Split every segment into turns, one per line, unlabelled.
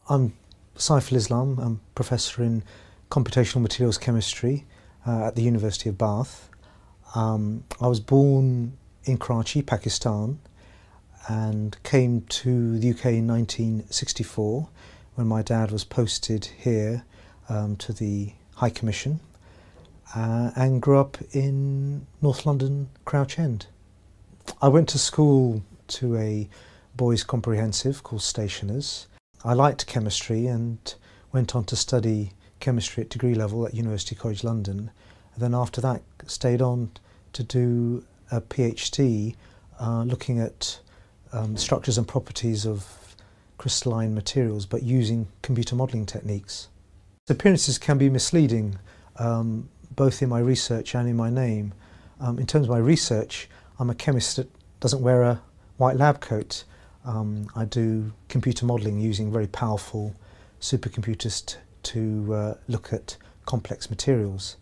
I'm Saiful Islam. I'm Professor in Computational Materials Chemistry at the University of Bath. I was born in Karachi, Pakistan, and came to the UK in 1964 when my dad was posted here to the High Commission, and grew up in North London, Crouch End. I went to school to a boys' comprehensive called Stationers. I liked chemistry and went on to study chemistry at degree level at University College London. And then after that stayed on to do a PhD looking at structures and properties of crystalline materials, but using computer modelling techniques. Appearances can be misleading, both in my research and in my name. In terms of my research, I'm a chemist that doesn't wear a white lab coat. I do computer modelling using very powerful supercomputers to look at complex materials.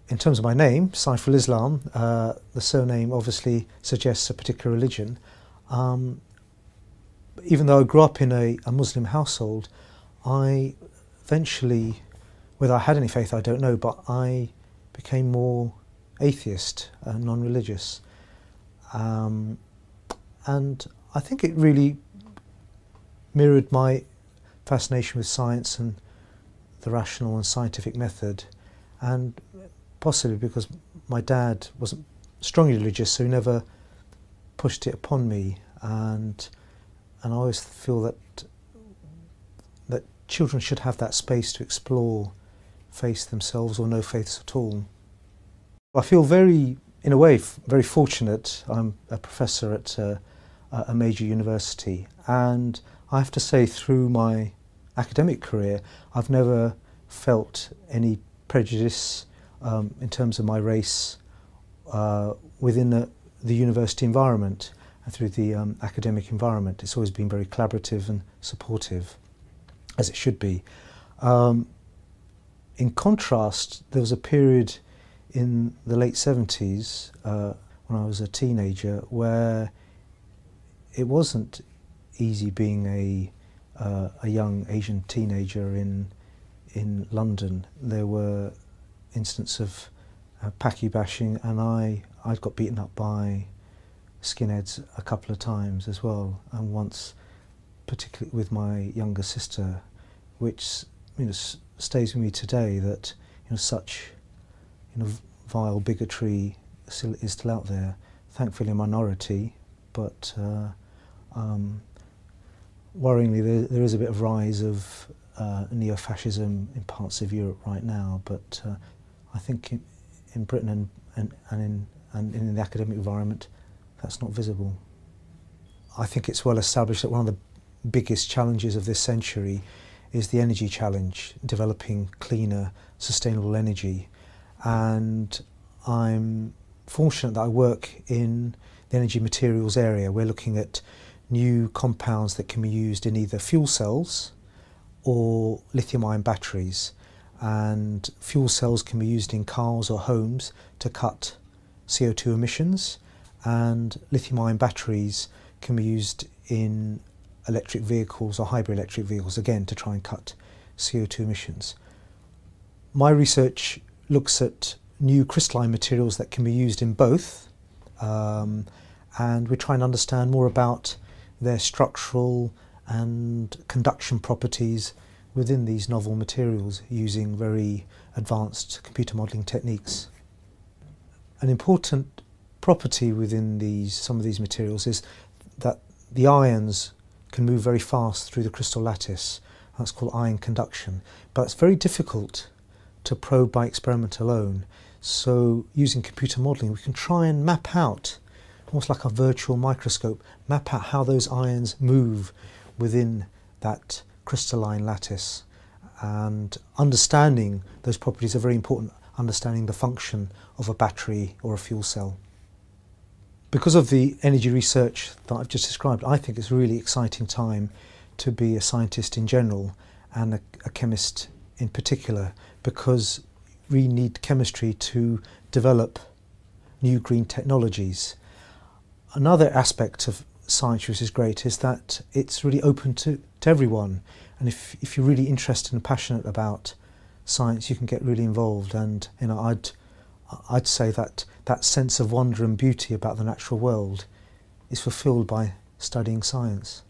In terms of my name, Saiful Islam, the surname obviously suggests a particular religion. Even though I grew up in a Muslim household, I eventually, whether I had any faith I don't know, but I became more atheist and non-religious. And I think it really mirrored my fascination with science and the rational and scientific method, and possibly because my dad wasn't strongly religious, so he never pushed it upon me, and I always feel that children should have that space to explore faith themselves or no faiths at all. I feel in a way, very fortunate. I'm a professor at a major university, and I have to say through my academic career I've never felt any prejudice in terms of my race within the university environment and through the academic environment. It's always been very collaborative and supportive, as it should be. In contrast, there was a period in the late 70s when I was a teenager where it wasn't easy being a young Asian teenager in London. There were instances of Paki bashing, and I got beaten up by skinheads a couple of times as well, and once particularly with my younger sister, which stays with me today, that such vile bigotry is still out there. Thankfully a minority, but worryingly there is a bit of rise of neo-fascism in parts of Europe right now, but I think in Britain and in the academic environment that's not visible. I think it's well established that one of the biggest challenges of this century is the energy challenge, developing cleaner, sustainable energy. And I'm fortunate that I work in the energy materials area. We're looking at new compounds that can be used in either fuel cells or lithium-ion batteries. And fuel cells can be used in cars or homes to cut CO2 emissions, and lithium-ion batteries can be used in electric vehicles or hybrid electric vehicles, again to try and cut CO2 emissions. My research looks at new crystalline materials that can be used in both, and we try and understand more about their structural and conduction properties within these novel materials using very advanced computer modelling techniques. An important property within some of these materials is that the ions can move very fast through the crystal lattice. That's called ion conduction, but it's very difficult to probe by experiment alone. So using computer modelling, we can try and map out, almost like a virtual microscope, map out how those ions move within that crystalline lattice. And understanding those properties are very important, understanding the function of a battery or a fuel cell. Because of the energy research that I've just described, I think it's a really exciting time to be a scientist in general and a chemist in particular, because we need chemistry to develop new green technologies. Another aspect of science which is great is that it's really open to everyone, And if you're really interested and passionate about science, you can get really involved. And I'd say that that sense of wonder and beauty about the natural world is fulfilled by studying science.